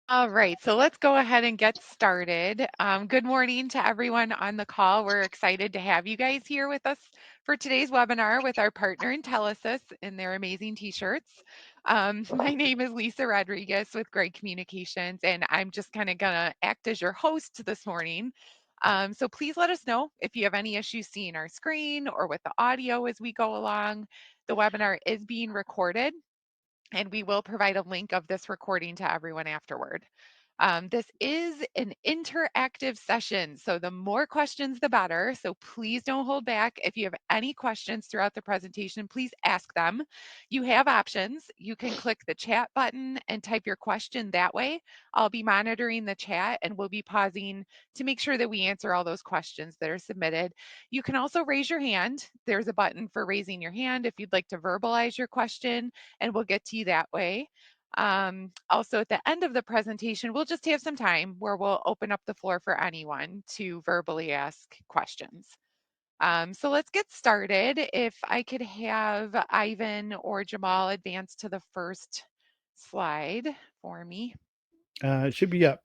All right, so let's go ahead and get started. Good morning to everyone on the call. We're excited to have you guys here with us for today's webinar with our partner Intelisys and their amazing t-shirts. My name is Lisa Rodriguez with Gregg Communications, and I'm just kind of gonna act as your host this morning. So please let us know if you have any issues seeing our screen or with the audio as we go along. The webinar is being recorded and we will provide a link of this recording to everyone afterward. This is an interactive session, so the more questions, the better. So please don't hold back. If you have any questions throughout the presentation, please ask them. You have options. You can click the chat button and type your question that way. I'll be monitoring the chat and we'll be pausing to make sure that we answer all those questions that are submitted. You can also raise your hand. There's a button for raising your hand if you'd like to verbalize your question, and we'll get to you that way. Also, at the end of the presentation, we'll just have some time where we'll open up the floor for anyone to verbally ask questions. So let's get started. If I could have Ivan or Jamal advance to the first slide for me. It should be up.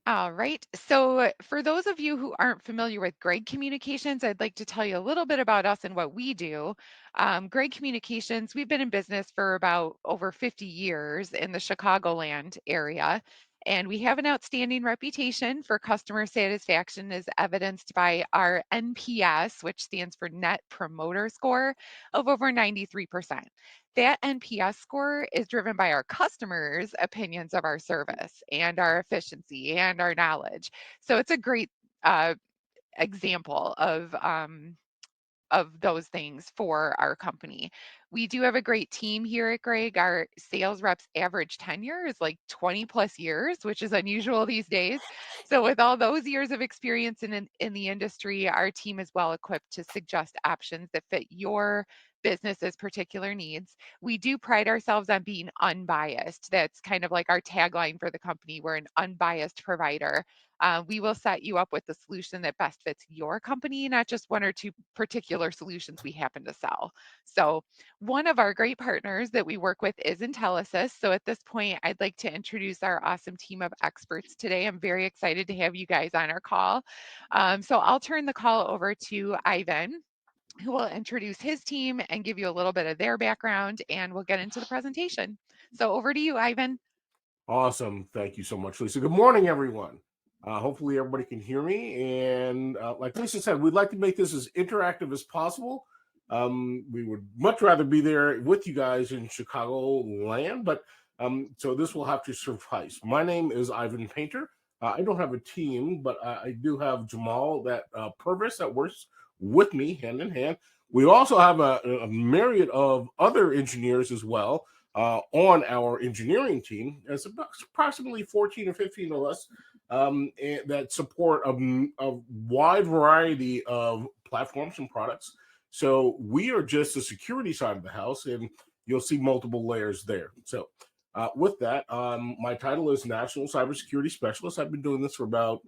All right. So, for those of you who aren't familiar with Gregg Communications, I'd like to tell you a little bit about us and what we do. Gregg Communications, we've been in business for about over 50 years in the Chicagoland area. And we have an outstanding reputation for customer satisfaction, as evidenced by our NPS, which stands for Net Promoter Score, of over 93%. That NPS score is driven by our customers' opinions of our service and our efficiency and our knowledge. So it's a great uh, example of those things for our company. We do have a great team here at Gregg. Our sales reps average tenure is like 20 plus years, which is unusual these days. So with all those years of experience in the industry, our team is well equipped to suggest options that fit your business's particular needs. We do pride ourselves on being unbiased. That's kind of like our tagline for the company. We're an unbiased provider. We will set you up with the solution that best fits your company, not just one or two particular solutions we happen to sell. So, one of our great partners that we work with is Intelisys. So, at this point, I'd like to introduce our awesome team of experts today. I'm very excited to have you guys on our call. So, I'll turn the call over to Ivan, who will introduce his team and give you a little bit of their background, and we'll get into the presentation. So, over to you, Ivan. Awesome. Thank you so much, Lisa. Good morning, everyone. Hopefully, everybody can hear me. And like Lisa said, we'd like to make this as interactive as possible. We would much rather be there with you guys in Chicago land, but so this will have to suffice. My name is Ivan Painter. I don't have a team, but I do have Jamal, that Purvis that works with me hand in hand. We also have a myriad of other engineers as well on our engineering team. There's approximately 14 or 15 of us that support a wide variety of platforms and products. So we are just the security side of the house, and you'll see multiple layers there. So with that, my title is National Cybersecurity Specialist. I've been doing this for about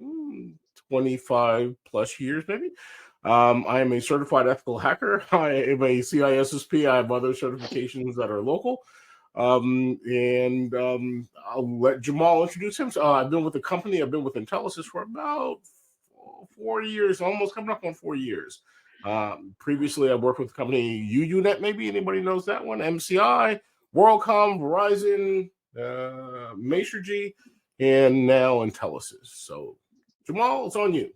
25 plus years, maybe. I am a certified ethical hacker. I am a CISSP. I have other certifications that are local. I'll let Jamal introduce him. I've been with the company. I've been with Intelisys for about 4 years, almost coming up on 4 years. Previously, I worked with the company UUNet. Maybe anybody knows that one. MCI, WorldComm, Verizon, Masergy, and now Intelisys. So, Jamal, it's on you.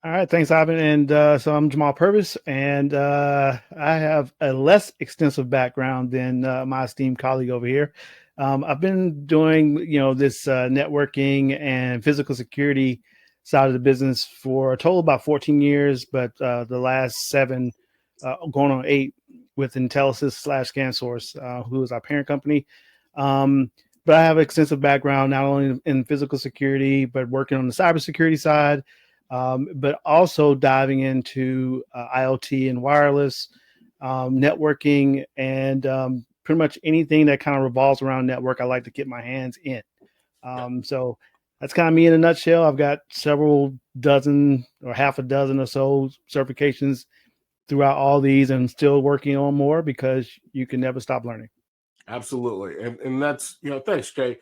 All right, thanks, Ivan. And so I'm Jamal Purvis, and I have a less extensive background than my esteemed colleague over here. I've been doing, this networking and physical security side of the business for a total of about 14 years, but the last 7, going on 8, with Intelisys/ScanSource, who is our parent company. But I have extensive background not only in physical security, but working on the cybersecurity side. But also diving into IoT and wireless, networking, and pretty much anything that kind of revolves around network. I like to get my hands in. So that's kind of me in a nutshell. I've got several dozen or half a dozen or so certifications throughout all these, and still working on more because you can never stop learning. Absolutely. And that's, thanks, Jay.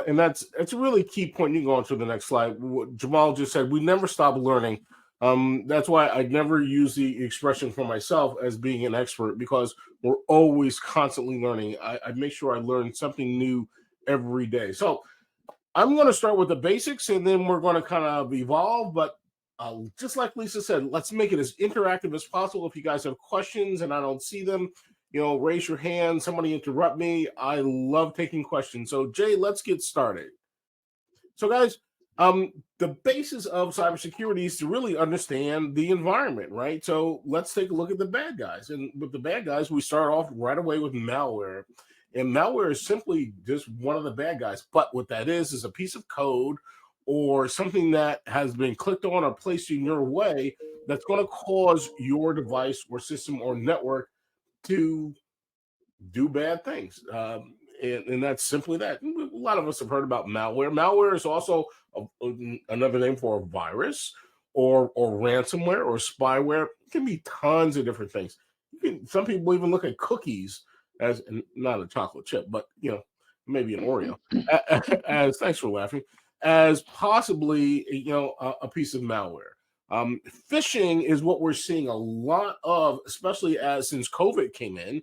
and that's a really key point. You can go on to the next slide. What Jamal just said, we never stop learning. That's why I never use the expression for myself as being an expert, because we're always constantly learning. I make sure I learn something new every day. So I'm going to start with the basics, and then we're going to kind of evolve. But just like Lisa said, let's make it as interactive as possible. If you guys have questions and I don't see them, raise your hand. Somebody interrupt me. I love taking questions. So Jay, let's get started. So guys, the basis of cybersecurity is to really understand the environment, right? So let's take a look at the bad guys. And with the bad guys, we start off right away with malware. And malware is simply just one of the bad guys. But what that is a piece of code or something that has been clicked on or placed in your way that's going to cause your device or system or network to do bad things. And that's simply that. A lot of us have heard about malware. Malware is also another name for a virus or ransomware or spyware. It can be tons of different things. Some people even look at cookies as not a chocolate chip, but maybe an Oreo. As thanks for laughing, as possibly a piece of malware. Phishing is what we're seeing a lot of, especially since COVID came in.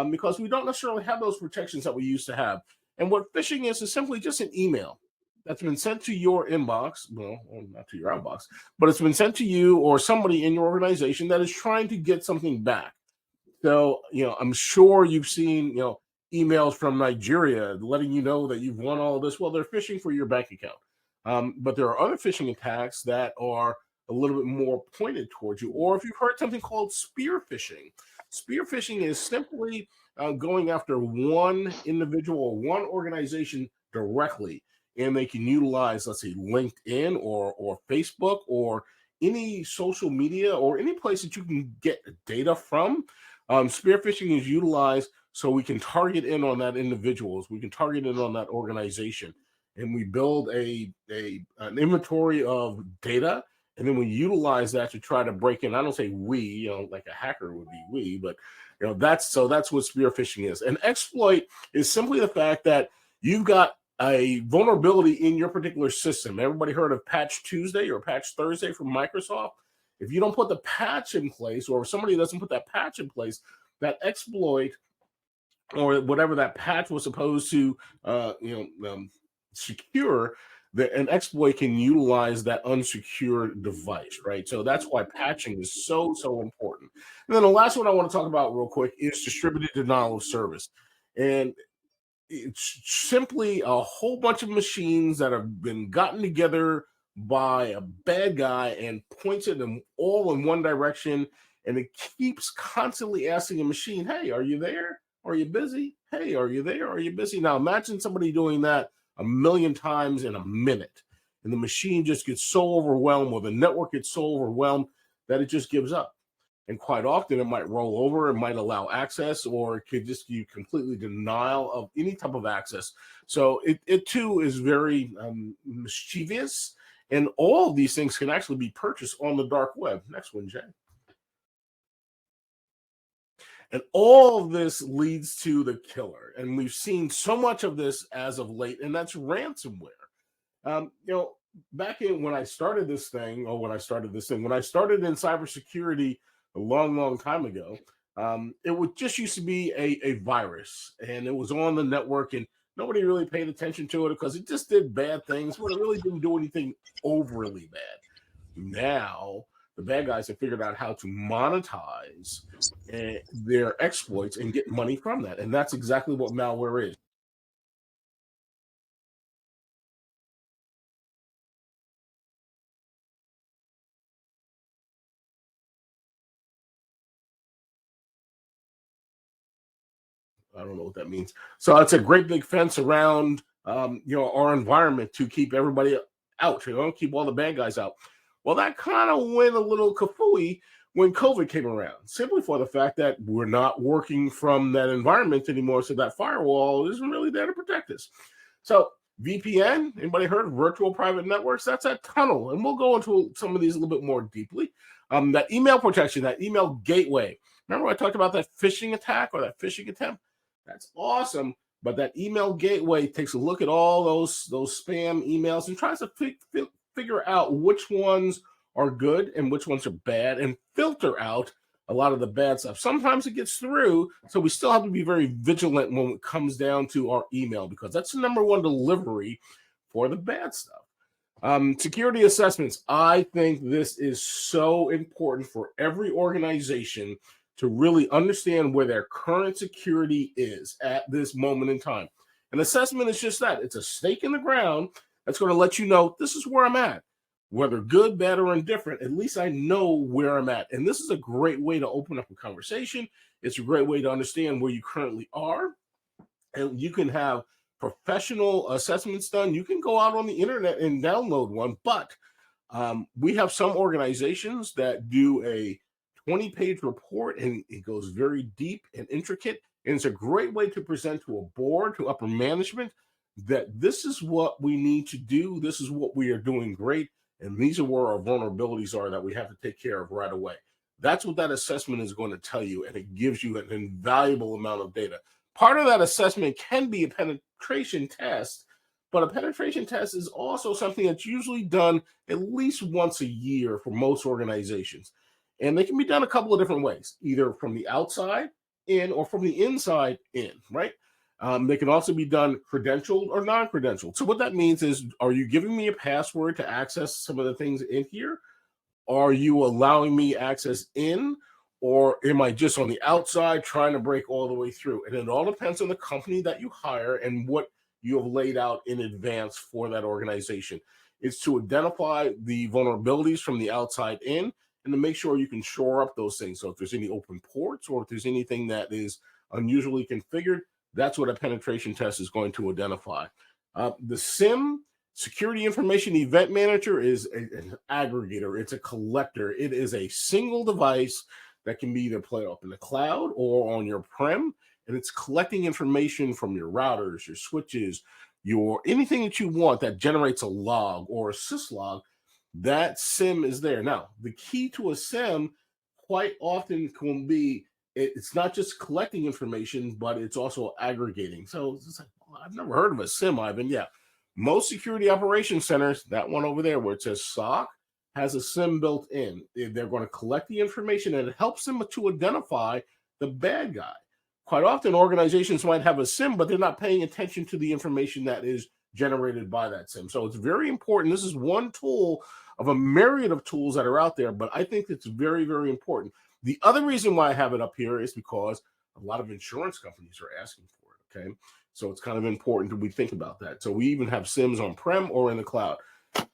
Because we don't necessarily have those protections that we used to have. And what phishing is simply just an email that's been sent to your inbox, well, not to your outbox, but it's been sent to you or somebody in your organization that is trying to get something back. So, I'm sure you've seen, emails from Nigeria letting you know that you've won all this. Well, they're phishing for your bank account. But there are other phishing attacks that are a little bit more pointed towards you. Or if you've heard something called spear phishing. Spear phishing is simply going after one individual, one organization directly, and they can utilize, let's say, LinkedIn or Facebook or any social media or any place that you can get data from. Spear phishing is utilized so we can target in on that individuals, we can target in on that organization, and we build an inventory of data. And then we utilize that to try to break in. I don't say we, like a hacker would be we, but that's what spear phishing is. An exploit is simply the fact that you've got a vulnerability in your particular system. Everybody heard of Patch Tuesday or Patch Thursday from Microsoft? If you don't put the patch in place, or if somebody doesn't put that patch in place, that exploit or whatever that patch was supposed to secure, an exploit can utilize that unsecured device, right? So that's why patching is so important. And then the last one I want to talk about real quick is distributed denial of service. And it's simply a whole bunch of machines that have been gotten together by a bad guy and pointed them all in one direction. And it keeps constantly asking a machine, hey, are you there? Are you busy? Hey, are you there? Are you busy? Now imagine somebody doing that 1,000,000 times in a minute. And the machine just gets so overwhelmed, or the network gets so overwhelmed that it just gives up. And quite often it might roll over, it might allow access, or it could just be completely denial of any type of access. So it too is very mischievous. And all of these things can actually be purchased on the dark web. Next one, Jay. And all of this leads to the killer. And we've seen so much of this as of late, and that's ransomware. Back in when I started in cybersecurity a long time ago, it used to be a virus, and it was on the network, and nobody really paid attention to it because it just did bad things, but it really didn't do anything overly bad. Now, the bad guys have figured out how to monetize their exploits and get money from that. And that's exactly what malware is. I don't know what that means. So it's a great big fence around, our environment to keep everybody out, keep all the bad guys out. Well, that kind of went a little kafooey when COVID came around, simply for the fact that we're not working from that environment anymore. So that firewall isn't really there to protect us. So VPN, anybody heard of virtual private networks? That's a tunnel. And we'll go into some of these a little bit more deeply. That email protection, that email gateway. Remember I talked about that phishing attack or that phishing attempt? That's awesome. But that email gateway takes a look at all those spam emails and tries to figure out which ones are good and which ones are bad, and filter out a lot of the bad stuff. Sometimes it gets through, so we still have to be very vigilant when it comes down to our email, because that's the number one delivery for the bad stuff. Security assessments. I think this is so important for every organization to really understand where their current security is at this moment in time. An assessment is just that. It's a stake in the ground that's going to let you know this is where I'm at. Whether good, bad, or indifferent, at least I know where I'm at. And this is a great way to open up a conversation. It's a great way to understand where you currently are. And you can have professional assessments done. You can go out on the internet and download one, but we have some organizations that do a 20-page report, and it goes very deep and intricate. And it's a great way to present to a board, to upper management, that this is what we need to do. This is what we are doing great. And these are where our vulnerabilities are that we have to take care of right away. That's what that assessment is going to tell you. And it gives you an invaluable amount of data. Part of that assessment can be a penetration test, but a penetration test is also something that's usually done at least once a year for most organizations. And they can be done a couple of different ways, either from the outside in or from the inside in, right? They can also be done credentialed or non-credentialed. So what that means is, are you giving me a password to access some of the things in here? Are you allowing me access in? Or am I just on the outside trying to break all the way through? And it all depends on the company that you hire and what you have laid out in advance for that organization. It's to identify the vulnerabilities from the outside in and to make sure you can shore up those things. So if there's any open ports or if there's anything that is unusually configured, that's what a penetration test is going to identify. The SIM, Security Information Event Manager, is an aggregator. It's a collector. It is a single device that can be either played up in the cloud or on your prem, and it's collecting information from your routers, your switches, your anything that you want that generates a log or a syslog. That SIM is there. Now, the key to a SIM quite often can be it's not just collecting information, but it's also aggregating. So it's like, well, I've never heard of a SIM, Ivan. Yeah, most security operations centers, that one over there where it says SOC, has a SIM built in. They're going to collect the information, and it helps them to identify the bad guy. Quite often, organizations might have a SIM, but they're not paying attention to the information that is generated by that SIM. So it's very important. This is one tool of a myriad of tools that are out there, but I think it's very, very important. The other reason why I have it up here is because a lot of insurance companies are asking for it, okay? So it's kind of important that we think about that. So we even have SIMs on-prem or in the cloud.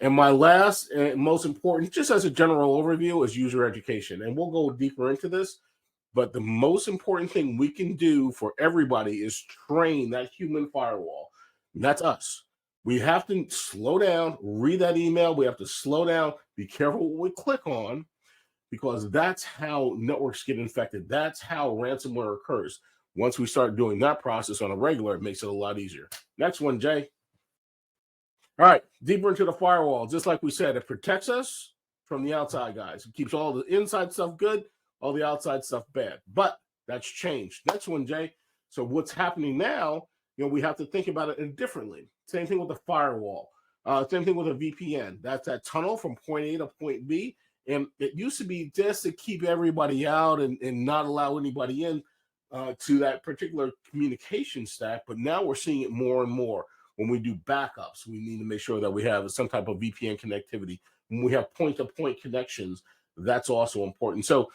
And my last and most important, just as a general overview, is user education. And we'll go deeper into this, but the most important thing we can do for everybody is train that human firewall. And that's us. We have to slow down, read that email. We have to slow down, be careful what we click on, because that's how networks get infected. That's how ransomware occurs. Once we start doing that process on a regular, it makes it a lot easier. Next one, Jay. All right, deeper into the firewall. Just like we said, it protects us from the outside guys. It keeps all the inside stuff good, all the outside stuff bad. But that's changed. Next one, Jay. So what's happening now, we have to think about it differently. Same thing with the firewall. Same thing with a VPN. That's that tunnel from point A to point B. And it used to be just to keep everybody out and not allow anybody in to that particular communication stack. But now we're seeing it more and more. When we do backups, we need to make sure that we have some type of VPN connectivity. When we have point-to-point connections, that's also important. So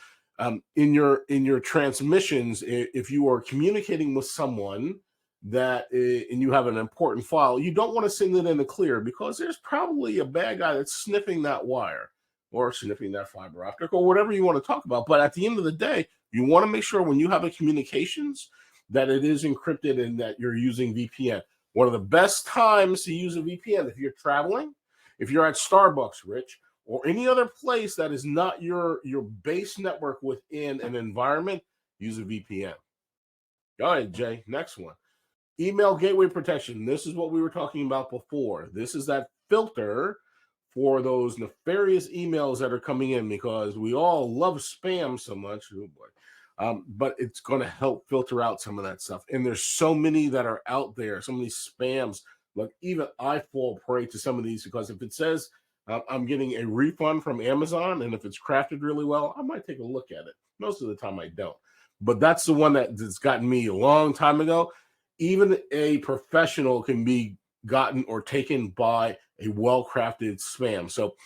in your transmissions, if you are communicating with someone that and you have an important file, you don't want to send it in the clear, because there's probably a bad guy that's sniffing that wire or sniffing that fiber optic or whatever you want to talk about. But at the end of the day, you want to make sure when you have a communications that it is encrypted and that you're using VPN. One of the best times to use a VPN, if you're traveling, if you're at Starbucks, Rich, or any other place that is not your base network within an environment, use a VPN. All right, Jay, next one. Email gateway protection. This is what we were talking about before. This is that filter for those nefarious emails that are coming in, because we all love spam so much. Oh boy. but it's going to help filter out some of that stuff. And there's so many that are out there, some of these spams. Look, even I fall prey to some of these because if it says I'm getting a refund from Amazon, and if it's crafted really well, I might take a look at it. Most of the time I don't. But that's the one that's gotten me a long time ago. Even a professional can be gotten or taken by a well-crafted spam. So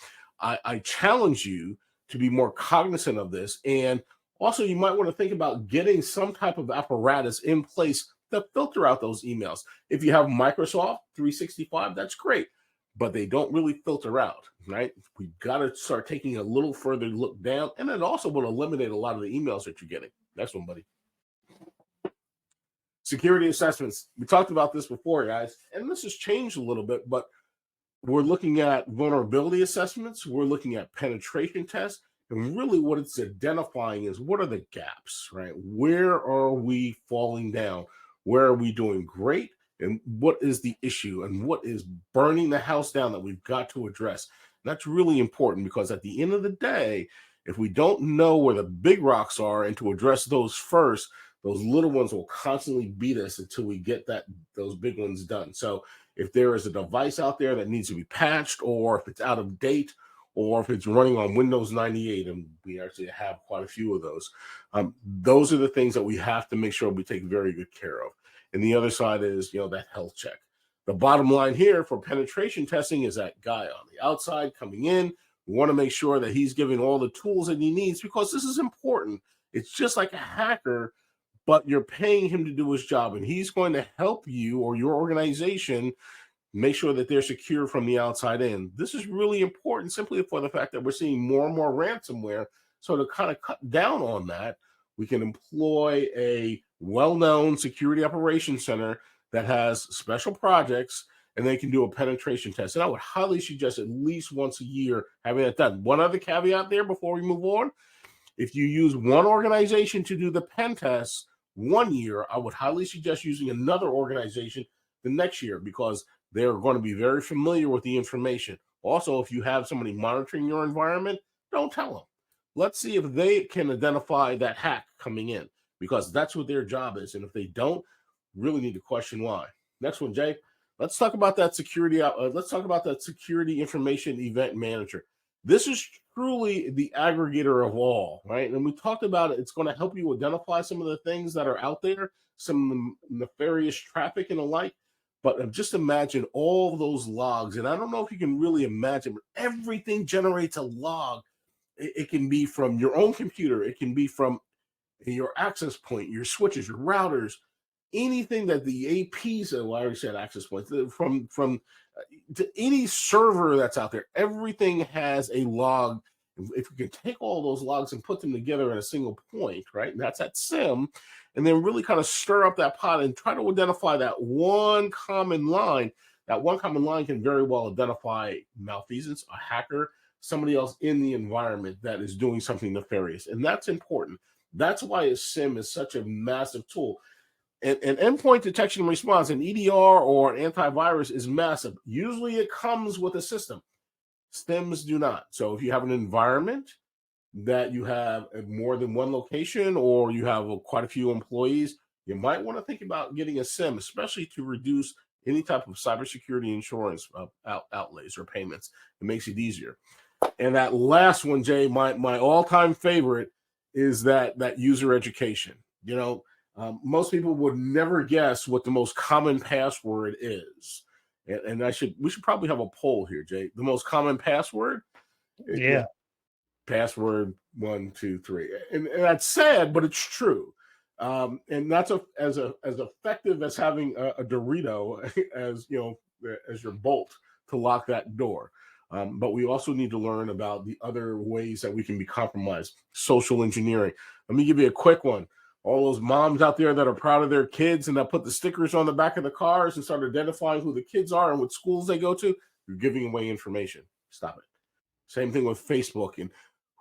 I challenge you to be more cognizant of this. And also, you might want to think about getting some type of apparatus in place to filter out those emails. If you have Microsoft 365, that's great, but they don't really filter out, right? We got to start taking a little further look down, and it also will eliminate a lot of the emails that you're getting. Next one, buddy. Security assessments. We talked about this before, guys, and this has changed a little bit, but we're looking at vulnerability assessments. We're looking at penetration tests. And really what it's identifying is what are the gaps, right? Where are we falling down? Where are we doing great? And what is the issue? And what is burning the house down that we've got to address? And that's really important because at the end of the day, if we don't know where the big rocks are and to address those first, those little ones will constantly beat us until we get those big ones done. So if there is a device out there that needs to be patched, or if it's out of date, or if it's running on Windows 98, and we actually have quite a few of those are the things that we have to make sure we take very good care of. And the other side is, that health check. The bottom line here for penetration testing is that guy on the outside coming in. We want to make sure that he's given all the tools that he needs because this is important. It's just like a hacker, but you're paying him to do his job, and he's going to help you or your organization make sure that they're secure from the outside in. This is really important simply for the fact that we're seeing more and more ransomware. So to kind of cut down on that, we can employ a well-known security operations center that has special projects, and they can do a penetration test. And I would highly suggest at least once a year having that done. One other caveat there before we move on. If you use one organization to do the pen test 1 year, I would highly suggest using another organization the next year because they're going to be very familiar with the information. Also, if you have somebody monitoring your environment, don't tell them. Let's see if they can identify that hack coming in because that's what their job is. And if they don't, really need to question why. Next one, Jay. Let's talk about that security. Let's talk about that security information event manager. This is truly the aggregator of all, right? And we talked about it. It's going to help you identify some of the things that are out there, some nefarious traffic and the like. But just imagine all those logs. And I don't know if you can really imagine, but everything generates a log. It can be from your own computer. It can be from your access point, your switches, your routers, anything that the APs, well, I already said access points, from to any server that's out there, everything has a log. If you can take all those logs and put them together in a single point, right? And that's that SIM, and then really kind of stir up that pot and try to identify that one common line. That one common line can very well identify malfeasance, a hacker, somebody else in the environment that is doing something nefarious. And that's important. That's why a SIM is such a massive tool. And endpoint detection and response, an EDR or an antivirus is massive. Usually it comes with a system. SIMs do not. So if you have an environment that you have more than one location or you have quite a few employees, you might want to think about getting a SIM, especially to reduce any type of cybersecurity insurance outlays or payments. It makes it easier. And that last one, Jay, my all-time favorite is that user education. Most people would never guess what the most common password is. And we should probably have a poll here, Jay. The most common password? Yeah. Password 1, 2, 3. And that's sad, but it's true. And that's as effective as having a Dorito as your bolt to lock that door. But we also need to learn about the other ways that we can be compromised. Social engineering. Let me give you a quick one. All those moms out there that are proud of their kids and that put the stickers on the back of the cars and start identifying who the kids are and what schools they go to, you're giving away information. Stop it. Same thing with Facebook and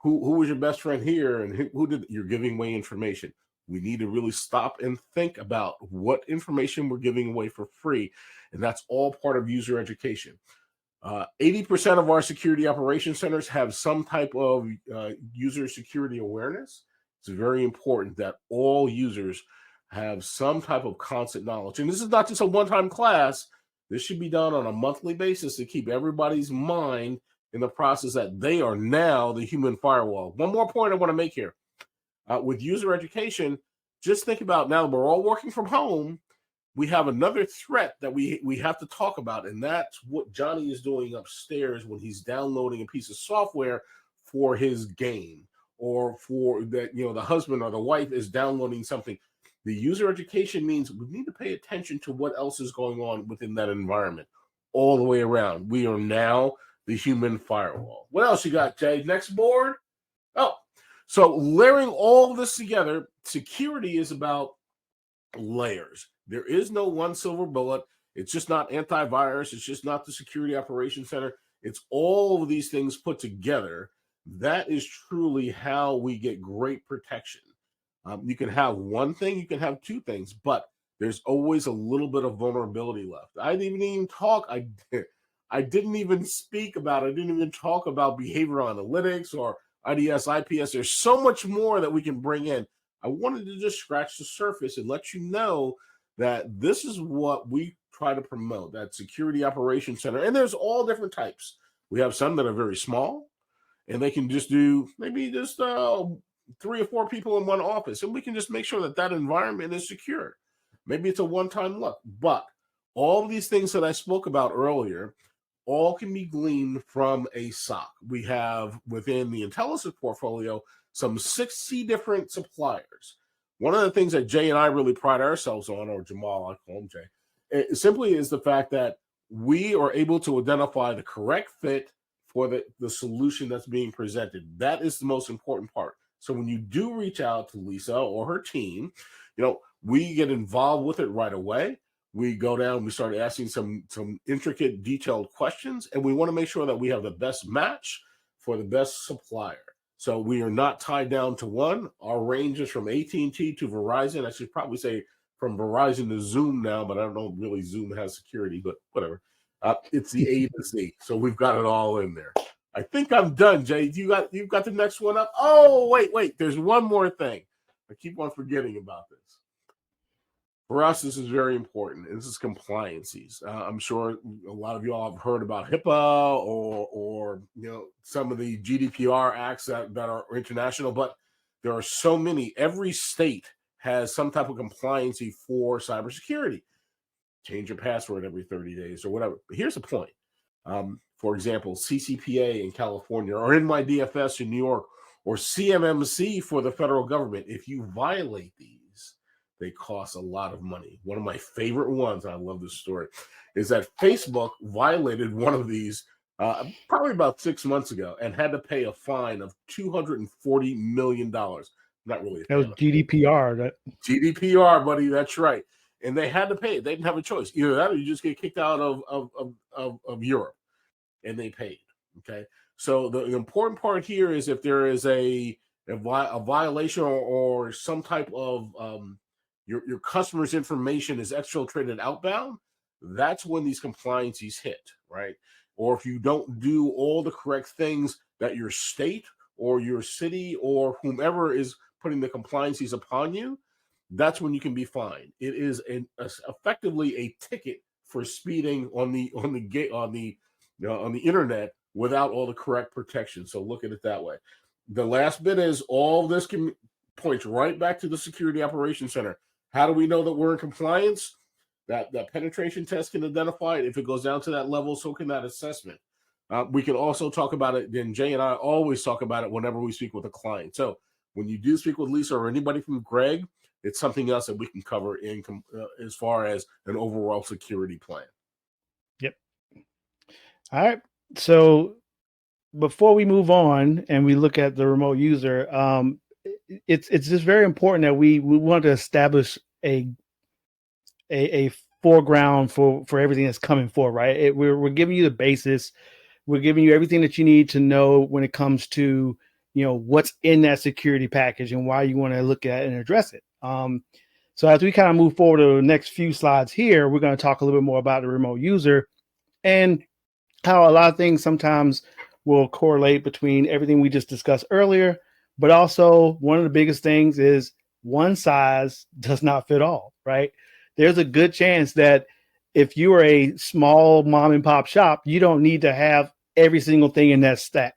who was your best friend here and who did you're giving away information. We need to really stop and think about what information we're giving away for free. And that's all part of user education. 80% of our security operations centers have some type of user security awareness. It's very important that all users have some type of constant knowledge. And this is not just a one-time class. This should be done on a monthly basis to keep everybody's mind in the process that they are now the human firewall. One more point I want to make here. With user education, just think about now that we're all working from home, we have another threat that we have to talk about, and that's what Johnny is doing upstairs when he's downloading a piece of software for his game, or for that, the husband or the wife is downloading something. The user education means we need to pay attention to what else is going on within that environment all the way around. We are now the human firewall. What else you got, Jay? Next board. Oh, so layering all this together, security is about layers. There is no one silver bullet. It's just not antivirus. It's just not the security operations center. It's all of these things put together. That is truly how we get great protection. You can have one thing, you can have two things, but there's always a little bit of vulnerability left. I didn't even talk. I didn't even speak about. I didn't even talk about behavioral analytics or IDS, IPS. There's so much more that we can bring in. I wanted to just scratch the surface and let you know that this is what we try to promote, that security operations center. And there's all different types. We have some that are very small, and they can just do maybe just 3 or 4 people in one office, and we can just make sure that that environment is secure. Maybe it's a one-time look, but all of these things that I spoke about earlier all can be gleaned from a SOC. We have within the Intelisys portfolio some 60 different suppliers. One of the things that Jay and I really pride ourselves on, or Jamal, I call him Jay, it simply is the fact that we are able to identify the correct fit for the solution that's being presented. That is the most important part. So when you do reach out to Lisa or her team, we get involved with it right away. We go down, we start asking some intricate, detailed questions, and we want to make sure that we have the best match for the best supplier. So we are not tied down to one. Our range is from AT&T to Verizon. I should probably say from Verizon to Zoom now, but I don't know really Zoom has security, but whatever. It's the A to Z. So we've got it all in there. I think I'm done, Jay. You've got the next one up. Oh, wait. There's one more thing. I keep on forgetting about this. For us, this is very important. This is compliances. I'm sure a lot of you all have heard about HIPAA or some of the GDPR acts that are international, but there are so many. Every state has some type of compliancy for cybersecurity. Change your password every 30 days or whatever. But here's the point. For example, CCPA in California, or NYDFS in New York, or CMMC for the federal government. If you violate these, they cost a lot of money. One of my favorite ones, I love this story, is that Facebook violated one of these probably about 6 months ago and had to pay a fine of $240 million. Not really. That was GDPR. GDPR, buddy. That's right. And they had to pay it. They didn't have a choice. Either that or you just get kicked out of Europe. And they paid. Okay. So the important part here is if there is a violation or some type of your customer's information is exfiltrated outbound, that's when these compliances hit, right? Or if you don't do all the correct things that your state or your city or whomever is putting the compliances upon you, that's when you can be fined. It is effectively a ticket for speeding on the internet without all the correct protection. So look at it that way. The last bit is all this points right back to the Security Operations Center. How do we know that we're in compliance? That penetration test can identify it. If it goes down to that level, so can that assessment. We can also talk about it. Then Jay and I always talk about it whenever we speak with a client. So when you do speak with Lisa or anybody from Gregg, it's something else that we can cover in as far as an overall security plan. Yep. All right. So before we move on and we look at the remote user, it's just very important that we want to establish a foreground for everything that's coming forward, right? We're giving you the basis. We're giving you everything that you need to know when it comes to what's in that security package and why you want to look at it and address it. So as we kind of move forward to the next few slides here, we're going to talk a little bit more about the remote user and how a lot of things sometimes will correlate between everything we just discussed earlier, But also, one of the biggest things is one size does not fit all, right? There's a good chance that if you are a small mom and pop shop, you don't need to have every single thing in that stack.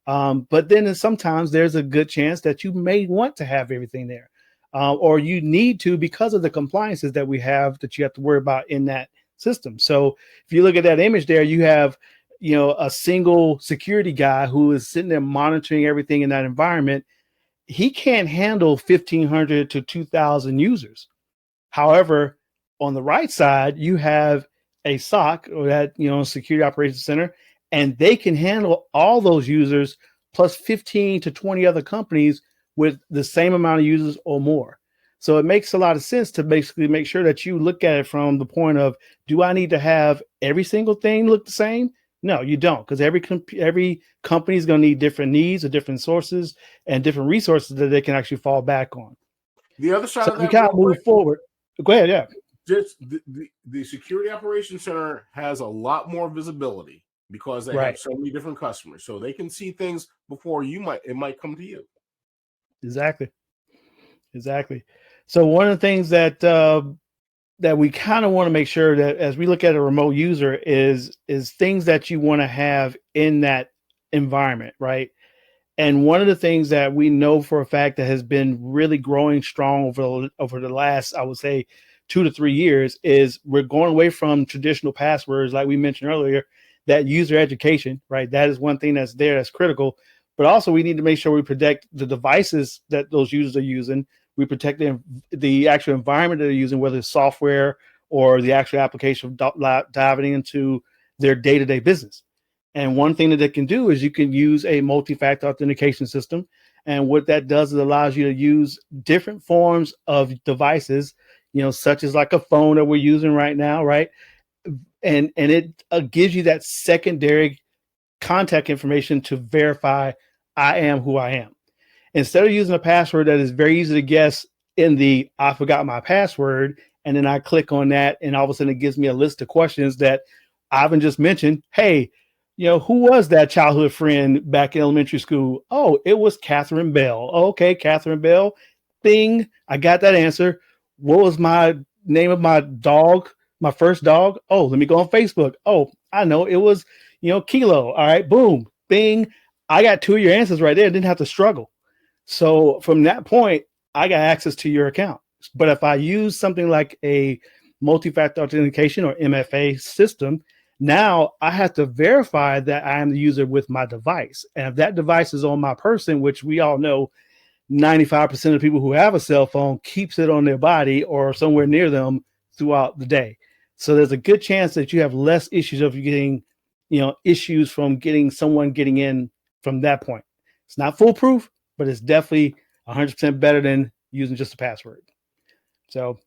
But then sometimes there's a good chance that you may want to have everything there, or you need to because of the compliances that we have that you have to worry about in that system. So if you look at that image there, you have a single security guy who is sitting there monitoring everything in that environment. He can't handle 1,500 to 2,000 users. However, on the right side, you have a SOC, or that security operations center, and they can handle all those users plus 15 to 20 other companies with the same amount of users or more. So it makes a lot of sense to basically make sure that you look at it from the point of, do I need to have every single thing look the same? No, you don't, because every company is going to need different needs or different sources and different resources that they can actually fall back on. The other side So of we that, kind of move forward. Go ahead, yeah. Just the security operations center has a lot more visibility because they have so many different customers, so they can see things before it might come to you. Exactly. So one of the things that that we kind of want to make sure that as we look at a remote user is things that you want to have in that environment, right? And one of the things that we know for a fact that has been really growing strong over the last, I would say, 2 to 3 years is we're going away from traditional passwords, like we mentioned earlier, that user education, right? That is one thing that's critical. But also we need to make sure we protect the devices that those users are using. We protect the actual environment that they're using, whether it's software or the actual application diving into their day-to-day business. And one thing that they can do is you can use a multi-factor authentication system. And what that does is allows you to use different forms of devices, such as like a phone that we're using right now, right? And it gives you that secondary contact information to verify I am who I am. Instead of using a password that is very easy to guess in the I forgot my password, and then I click on that, and all of a sudden it gives me a list of questions that Ivan just mentioned. Hey, who was that childhood friend back in elementary school? Oh, it was Catherine Bell. Oh, okay, Catherine Bell. Bing, I got that answer. What was my name of my dog, my first dog? Oh, let me go on Facebook. Oh, I know, it was, Kilo. All right, boom, bing. I got 2 of your answers right there. I didn't have to struggle. So from that point, I got access to your account. But if I use something like a multi-factor authentication or MFA system, now I have to verify that I am the user with my device. And if that device is on my person, which we all know 95% of people who have a cell phone keeps it on their body or somewhere near them throughout the day. So there's a good chance that you have less issues of getting, issues from someone getting in from that point. It's not foolproof, but it's definitely 100% better than using just a password. So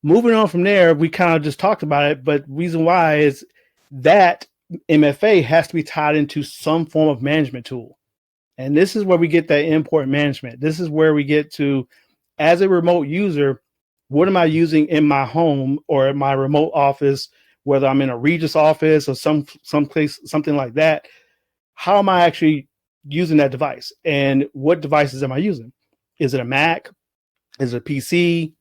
moving on from there, we kind of just talked about it, but reason why is that MFA has to be tied into some form of management tool. And this is where we get that endpoint management. This is where we get to, as a remote user, what am I using in my home or in my remote office, whether I'm in a Regis office or some place, something like that. How am I actually using that device? And what devices am I using? Is it a Mac? Is it a PC?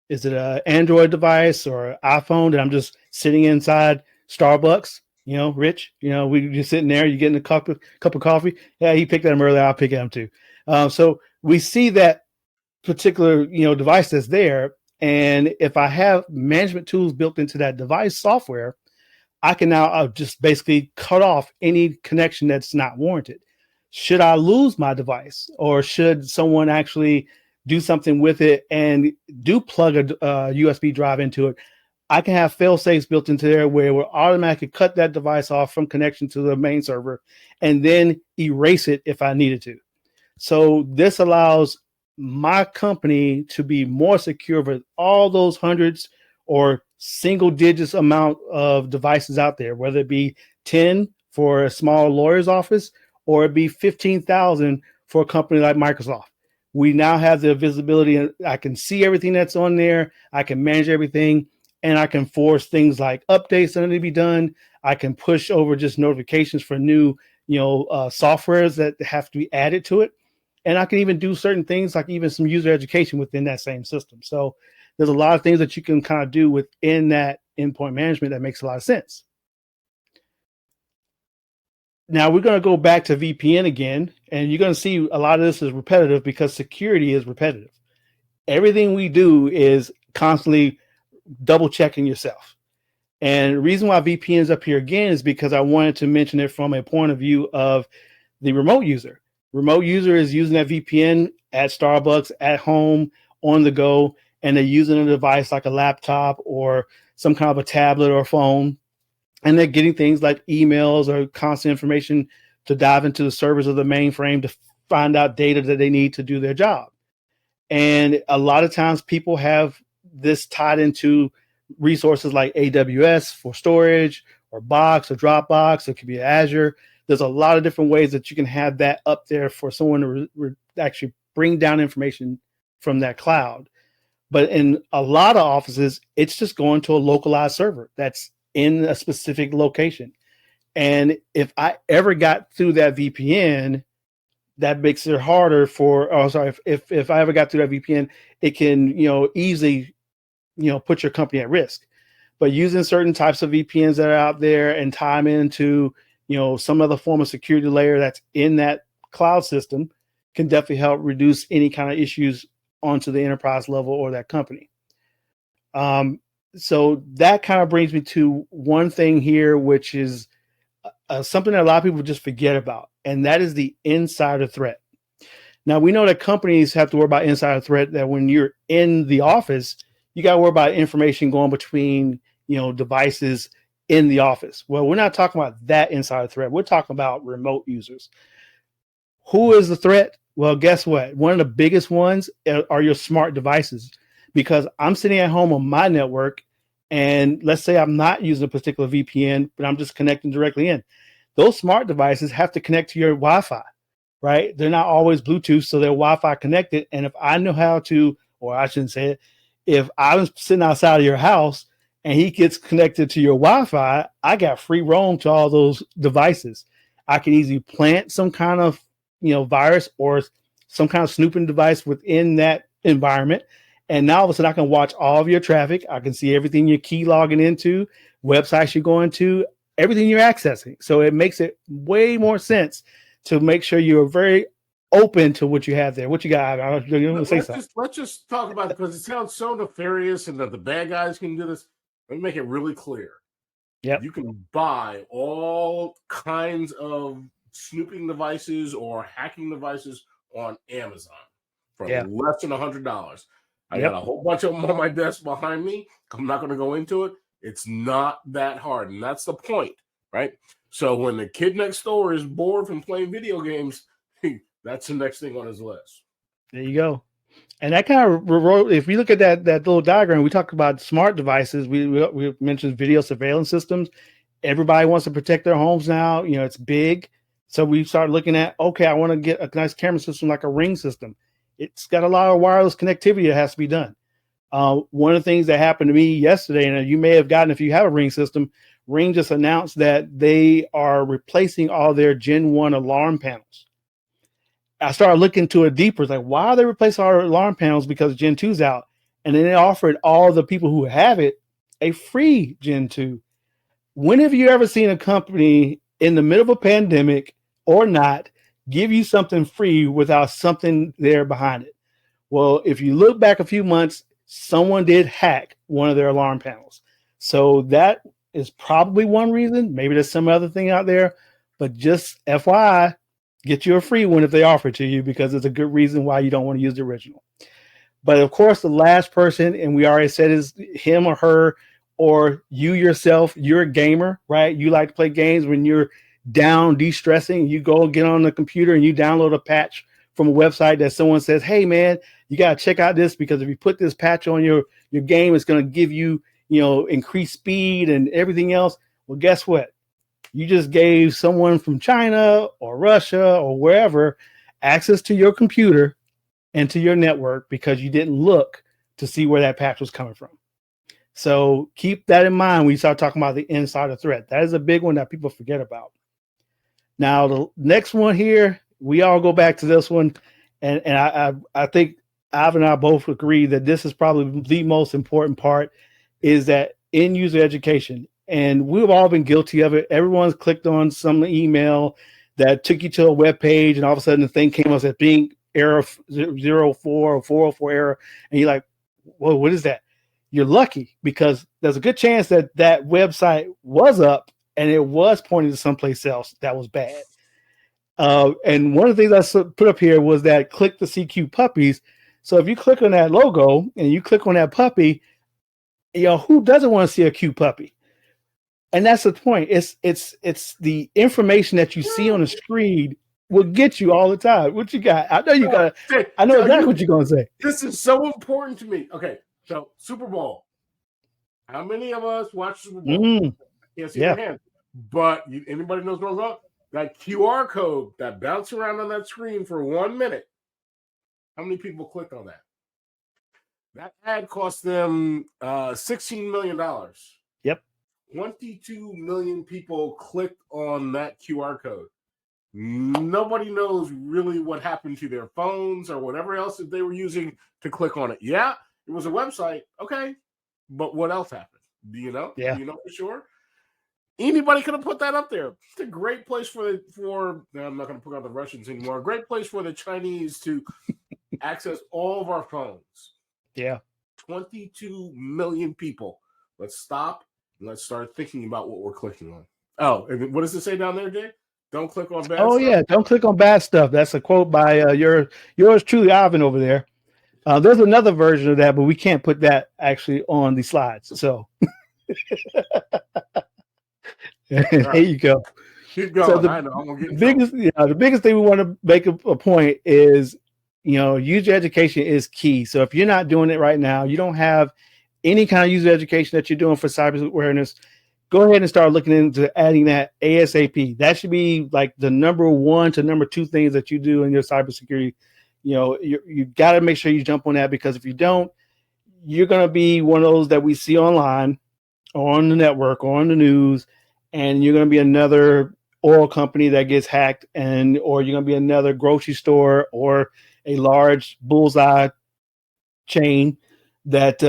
Is it an Android device or an iPhone that I'm just sitting inside Starbucks? Rich, we just sitting there, you're getting a cup of coffee. Yeah, he picked at him earlier. I'll pick at him too. So we see that particular, device that's there. And if I have management tools built into that device software, I can now just basically cut off any connection that's not warranted. Should I lose my device, or should someone actually do something with it and do plug a USB drive into it? I can have fail safes built into there where it will automatically cut that device off from connection to the main server and then erase it if I needed to. So this allows my company to be more secure with all those hundreds or single digits amount of devices out there, whether it be 10 for a small lawyer's office or it be 15,000 for a company like Microsoft. We now have the visibility, and I can see everything that's on there. I can manage everything, and I can force things like updates that need to be done. I can push over just notifications for new, softwares that have to be added to it. And I can even do certain things like even some user education within that same system. So there's a lot of things that you can kind of do within that endpoint management that makes a lot of sense. Now we're going to go back to VPN again, and you're going to see a lot of this is repetitive because security is repetitive. Everything we do is constantly double checking yourself. And the reason why VPN is up here again is because I wanted to mention it from a point of view of the remote user. Remote user is using that VPN at Starbucks, at home, on the go, and they're using a device like a laptop or some kind of a tablet or phone. And they're getting things like emails or constant information to dive into the servers of the mainframe to find out data that they need to do their job. And a lot of times people have this tied into resources like AWS for storage or Box or Dropbox. It could be Azure. There's a lot of different ways that you can have that up there for someone to actually bring down information from that cloud. But in a lot of offices, it's just going to a localized server that's in a specific location. And if I ever got through that VPN, that makes it harder for, if I ever got through that VPN, it can, easily, put your company at risk. But using certain types of VPNs that are out there and tie them into, some other form of security layer that's in that cloud system can definitely help reduce any kind of issues onto the enterprise level or that company. So that kind of brings me to one thing here, which is something that a lot of people just forget about, and that is the insider threat. Now, we know that companies have to worry about insider threat, that when you're in the office, you got to worry about information going between, devices in the office. Well, we're not talking about that insider threat. We're talking about remote users. Who is the threat? Well, guess what? One of the biggest ones are your smart devices, because I'm sitting at home on my network, and let's say I'm not using a particular VPN, but I'm just connecting directly in. Those smart devices have to connect to your Wi-Fi, right? They're not always Bluetooth, so they're Wi-Fi connected. And if I know how to, or I shouldn't say it, if I was sitting outside of your house and he gets connected to your Wi-Fi, I got free roam to all those devices. I can easily plant some kind of, virus or some kind of snooping device within that environment. And now all of a sudden I can watch all of your traffic. I can see everything you're key logging into, websites you're going to, everything you're accessing. So it makes it way more sense to make sure you're very open to what you have there. What you got? Let's just talk about it, because it sounds so nefarious and that the bad guys can do this. Let me make it really clear. Yep. You can buy all kinds of snooping devices or hacking devices on Amazon for less than $100. I got a whole bunch of them on my desk behind me. I'm not going to go into it. It's not that hard, and that's the point, right? So when the kid next door is bored from playing video games, that's the next thing on his list. There you go. And that kind of, if we look at that little diagram, we talked about smart devices. We mentioned video surveillance systems. Everybody wants to protect their homes now. It's big. So we started looking at, okay, I want to get a nice camera system like a Ring system. It's got a lot of wireless connectivity that has to be done. One of the things that happened to me yesterday, and you may have gotten if you have a Ring system, Ring just announced that they are replacing all their Gen 1 alarm panels. I started looking into it deeper. It's like, why are they replacing our alarm panels? Because Gen 2's out. And then they offered all the people who have it a free Gen 2. When have you ever seen a company in the middle of a pandemic or not give you something free without something there behind it? Well, if you look back a few months, someone did hack one of their alarm panels. So that is probably one reason. Maybe there's some other thing out there, but just FYI, get you a free one if they offer it to you, because it's a good reason why you don't want to use the original. But of course, the last person, and we already said, is him or her, or you yourself. You're a gamer, right? You like to play games. When you're down, de-stressing, you go get on the computer and you download a patch from a website that someone says, hey man, you got to check out this, because if you put this patch on your game, it's going to give you, increased speed and everything else. Well, guess what? You just gave someone from China or Russia or wherever access to your computer and to your network because you didn't look to see where that patch was coming from. So keep that in mind when you start talking about the insider threat. That is a big one that people forget about. Now, the next one here, we all go back to this one, and I think Ivan and I both agree that this is probably the most important part is that end user education. And we've all been guilty of it. Everyone's clicked on some email that took you to a web page, and all of a sudden the thing came up as being error 04 or 404 error, and you're like, "Whoa, what is that?" You're lucky because there's a good chance that that website was up and it was pointing to someplace else that was bad. And one of the things I put up here was that click to see cute puppies. So if you click on that logo and you click on that puppy, who doesn't want to see a cute puppy? And that's the point. It's the information that you see on the screen will get you all the time. What you got? I know you got. I know exactly what you're gonna say. This is so important to me. Okay, so Super Bowl. How many of us watch Super Bowl? Can't see their hands, but anybody knows what I'm about? That QR code that bounced around on that screen for 1 minute. How many people clicked on that? That ad cost them $16 million. Yep. 22 million people clicked on that QR code. Nobody knows really what happened to their phones or whatever else that they were using to click on it. Yeah, it was a website. Okay. But what else happened? Do you know? Yeah. Do you know for sure? Anybody could have put that up there. It's a great place for I'm not going to put out the Russians anymore. A great place for the Chinese to access all of our phones. Yeah. 22 million people. Let's stop and let's start thinking about what we're clicking on. Oh, and what does it say down there, Jay? Don't click on bad stuff. Yeah, don't click on bad stuff. That's a quote by yours truly, Ivan, over there. There's another version of that, but we can't put that actually on the slides. So there you go. Keep going. So I know. I'm gonna get the biggest thing we want to make a point is, user education is key. So if you're not doing it right now, you don't have any kind of user education that you're doing for cyber awareness, go ahead and start looking into adding that ASAP. That should be like the number 1 to number 2 things that you do in your cybersecurity. You got to make sure you jump on that, because if you don't, you're going to be one of those that we see online or on the network or on the news, and you're going to be another oil company that gets hacked, or you're going to be another grocery store or a large bullseye chain that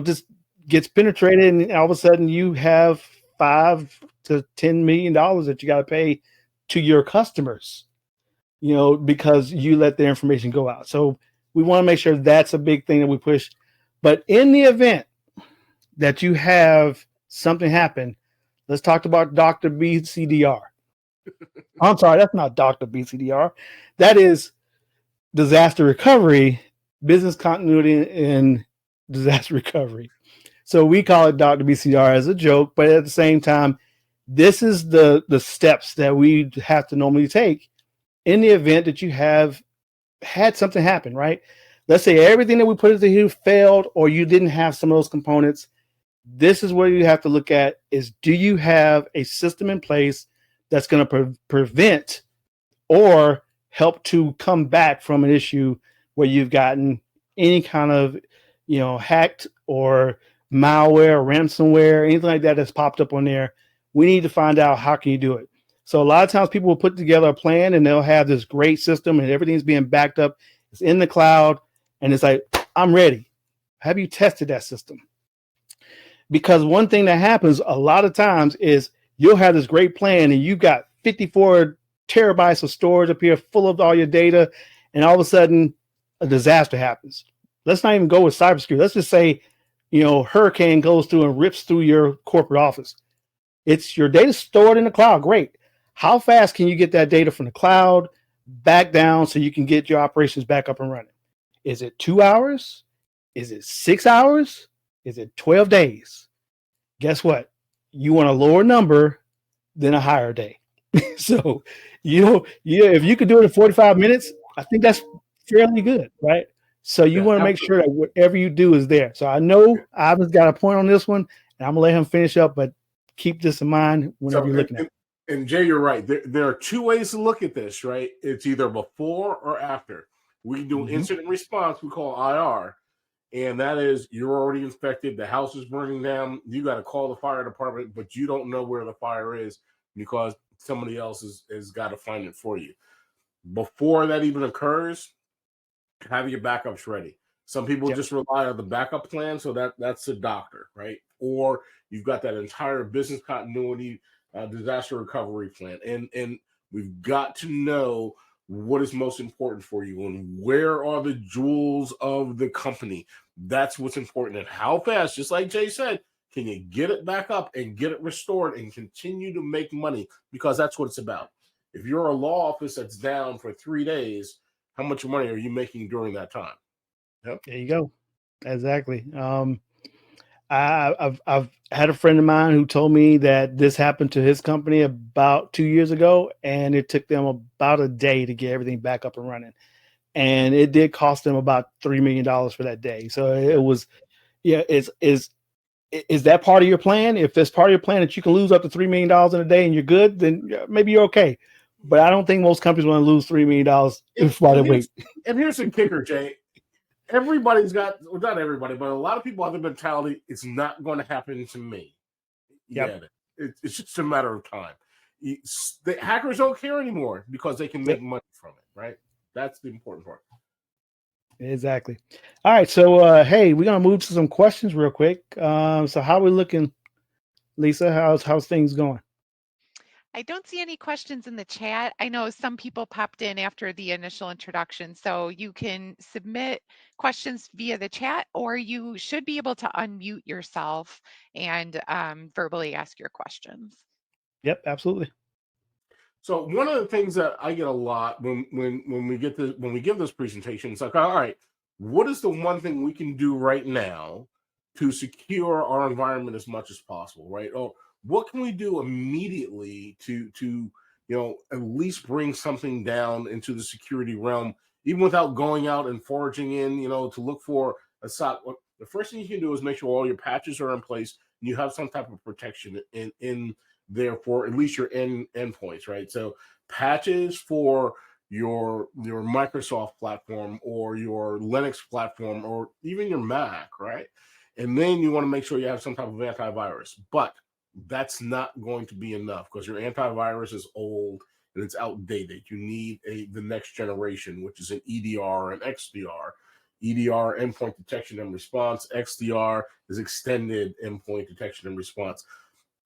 just gets penetrated, and all of a sudden you have $5 to $10 million that you got to pay to your customers, because you let their information go out. So we want to make sure that's a big thing that we push. But in the event that you have something happen, let's talk about Dr. BCDR. I'm sorry, that's not Dr. BCDR. That is disaster recovery, business continuity, and disaster recovery. So we call it Dr. BCDR as a joke, but at the same time, this is the steps that we have to normally take in the event that you have had something happen, right? Let's say everything that we put into here failed, or you didn't have some of those components. This is where you have to look at is, do you have a system in place that's going to prevent or help to come back from an issue where you've gotten any kind of, hacked or malware, ransomware, anything like that that's popped up on there. We need to find out, how can you do it? So a lot of times people will put together a plan and they'll have this great system and everything's being backed up. It's in the cloud and it's like, I'm ready. Have you tested that system? Because one thing that happens a lot of times is you'll have this great plan and you've got 54 terabytes of storage up here full of all your data, and all of a sudden a disaster happens. Let's not even go with cybersecurity. Let's just say, hurricane goes through and rips through your corporate office. It's your data stored in the cloud. Great. How fast can you get that data from the cloud back down so you can get your operations back up and running? Is it 2 hours? Is it 6 hours? Is it 12 days? Guess what? You want a lower number than a higher day. So, if you could do it in 45 minutes, I think that's fairly good, right? So you want to make sure that whatever you do is there. So I know Ivan's got a point on this one, and I'm gonna let him finish up, but keep this in mind whenever you're looking at it. And Jay, you're right. There are 2 ways to look at this, right? It's either before or after. We do incident response, we call IR. And that is, you're already infected, the house is burning down, you got to call the fire department, but you don't know where the fire is because somebody else has got to find it for you. Before that even occurs, have your backups ready. Some people just rely on the backup plan, so that's a doctor, right? Or you've got that entire business continuity disaster recovery plan, and we've got to know what is most important for you and where are the jewels of the company. That's what's important, and how fast, just like Jay said, can you get it back up and get it restored and continue to make money, because that's what it's about. If you're a law office that's down for 3 days, how much money are you making during that time? Yep. There you go. Exactly. I've had a friend of mine who told me that this happened to his company about 2 years ago, and it took them about a day to get everything back up and running, and it did cost them about $3 million for that day. So it was, yeah. Is that part of your plan? If it's part of your plan that you can lose up to $3 million in a day and you're good, then maybe you're okay. But I don't think most companies want to lose $3 million while they wait. And here's the kicker, Jay. Everybody's got, well, not everybody, but a lot of people have the mentality, it's not going to happen to me. Yep. Yeah, it's just a matter of time. The hackers don't care anymore because they can make money from it, right? That's the important part. Exactly. All right. So, hey, we're going to move to some questions real quick. So how are we looking, Lisa? How's things going? I don't see any questions in the chat. I know some people popped in after the initial introduction, so you can submit questions via the chat, or you should be able to unmute yourself and verbally ask your questions. Yep, absolutely. So one of the things that I get a lot when we give this presentation, it's like, all right, what is the one thing we can do right now to secure our environment as much as possible, right? Or what can we do immediately to at least bring something down into the security realm, even without going out and foraging in, to look for a SOC. The first thing you can do is make sure all your patches are in place and you have some type of protection in there for at least your endpoints, right? So patches for your Microsoft platform or your Linux platform or even your Mac, right? And then you want to make sure you have some type of antivirus. But that's not going to be enough because your antivirus is old and it's outdated. You need the next generation, which is an EDR and XDR. EDR, endpoint detection and response. XDR is extended endpoint detection and response.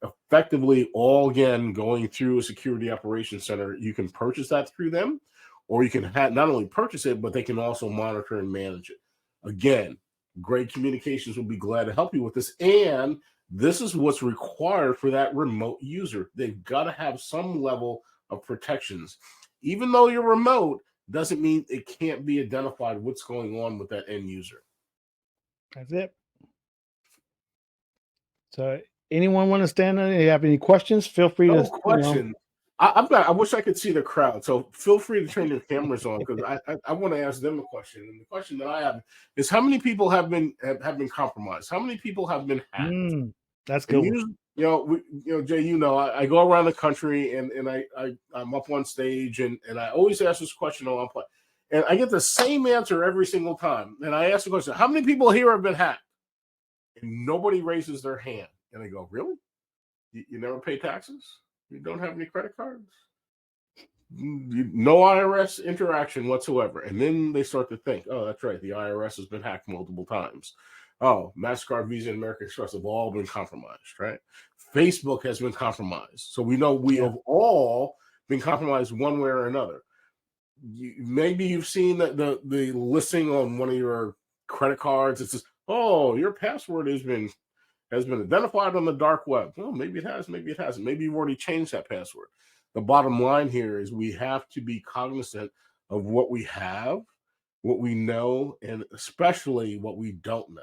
Effectively, all again going through a security operations center. You can purchase that through them, or you can not only purchase it, but they can also monitor and manage it. Again, Gregg Communications will be glad to help you with this. And this is what's required for that remote user. They've got to have some level of protections. Even though you're remote, doesn't mean it can't be identified what's going on with that end user. That's it. So anyone want to stand on it? You have any questions? Feel free to. Question. I wish I could see the crowd, so feel free to turn your cameras on because I want to ask them a question. And the question that I have is, how many people have been compromised? How many people have been hacked? That's good. Jay, I go around the country and I'm up on stage and I always ask this question on play, and I get the same answer every single time. And I ask the question, how many people here have been hacked? And nobody raises their hand. And I go, really? You never pay taxes? You don't have any credit cards? No IRS interaction whatsoever. And then they start to think, oh, that's right. The IRS has been hacked multiple times. Oh, MasterCard, Visa, and American Express have all been compromised, right? Facebook has been compromised. So we know we have all been compromised one way or another. Maybe you've seen the listing on one of your credit cards. It says, oh, your password has been identified on the dark web. Well, maybe it has, maybe it hasn't. Maybe you've already changed that password. The bottom line here is we have to be cognizant of what we have, what we know, and especially what we don't know.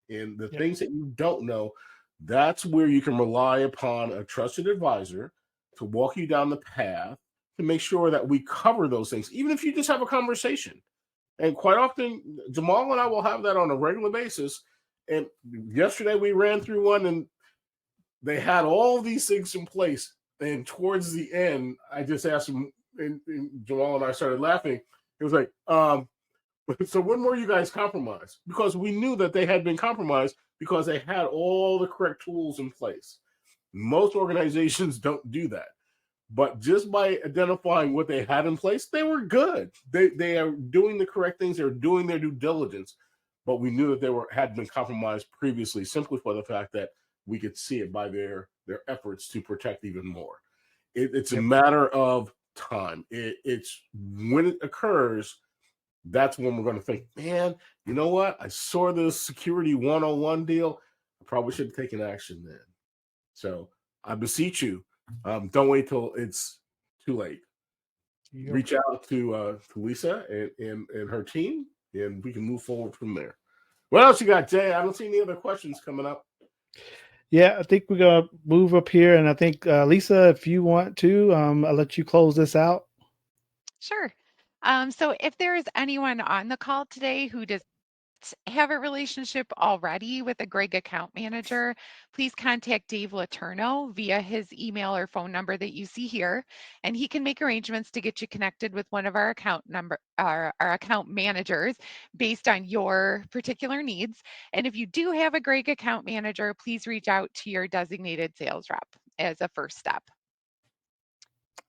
And the things that you don't know, that's where you can rely upon a trusted advisor to walk you down the path to make sure that we cover those things, even if you just have a conversation. And quite often, Jamal and I will have that on a regular basis. And yesterday we ran through one and they had all these things in place. And towards the end, I just asked him, and Jamal and I started laughing. It was like, so when were you guys compromised? Because we knew that they had been compromised because they had all the correct tools in place. Most organizations don't do that. But just by identifying what they had in place, they were good. They are doing the correct things. They're doing their due diligence. But we knew that had been compromised previously, simply for the fact that we could see it by their efforts to protect even more. It's a Yep. matter of time. It's when it occurs, that's when we're going to think, man, you know what? I saw this security 101 deal. I probably should have taken action then. So I beseech you, don't wait till it's too late. Yep. Reach out to Lisa and her team, and we can move forward from there. What else you got, Jay? I don't see any other questions coming up. Yeah, I think we're gonna move up here, and I think Lisa, if you want to, I'll let you close this out. Sure. So if there is anyone on the call today who does have a relationship already with a Gregg account manager, please contact Dave Laterno via his email or phone number that you see here, and he can make arrangements to get you connected with one of our account managers based on your particular needs. And if you do have a Gregg account manager, please reach out to your designated sales rep as a first step.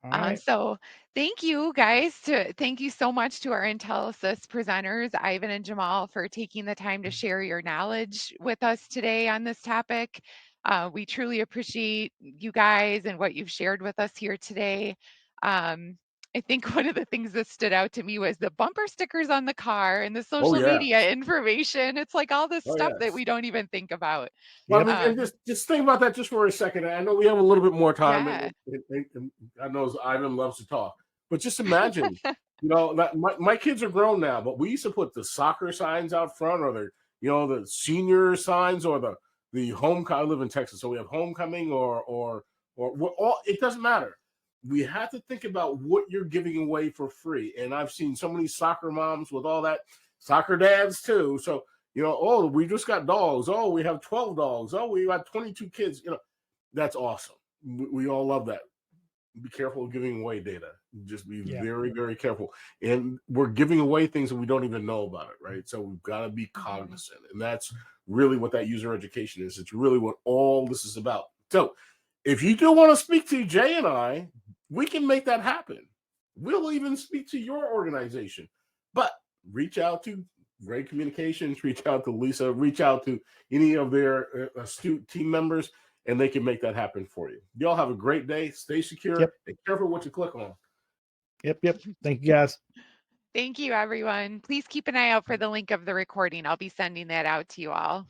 All right. So thank you guys. Thank you so much to our Intelisys presenters, Ivan and Jamal, for taking the time to share your knowledge with us today on this topic. We truly appreciate you guys and what you've shared with us here today. I think one of the things that stood out to me was the bumper stickers on the car and the Oh social yeah, media information. It's like all this oh stuff that yes. we don't even think about. Well, I Yep. mean, and Um, just think about that just for a second. I know we have a little bit more time, yeah. and I know Ivan loves to talk, but just imagine, that my kids are grown now, but we used to put the soccer signs out front, or the senior signs, or the homecoming. I live in Texas, so we have homecoming, or all. It doesn't matter. We have to think about what you're giving away for free, and I've seen so many soccer moms with all that, soccer dads too. So oh, we just got dogs. Oh, we have 12 dogs. Oh, we got 22 kids. That's awesome. We all love that. Be careful of giving away data. Just be Yeah. very, very careful. And we're giving away things that we don't even know about it, right? So we've got to be cognizant. And that's really what that user education is. It's really what all this is about. So if you do want to speak to Jay and I, we can make that happen. We'll even speak to your organization. But reach out to Gregg Communications, reach out to Lisa, reach out to any of their astute team members, and they can make that happen for you. Y'all have a great day. Stay secure Yep. and careful what you click on. Yep. Thank you, guys. Thank you, everyone. Please keep an eye out for the link of the recording. I'll be sending that out to you all.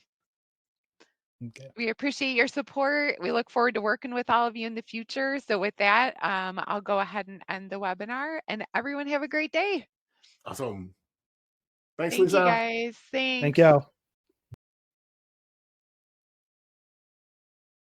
Okay. We appreciate your support. We look forward to working with all of you in the future. So with that, I'll go ahead and end the webinar, and everyone have a great day. Awesome. Thanks, Thank you, Lisa. guys. Thank Thanks. y'all.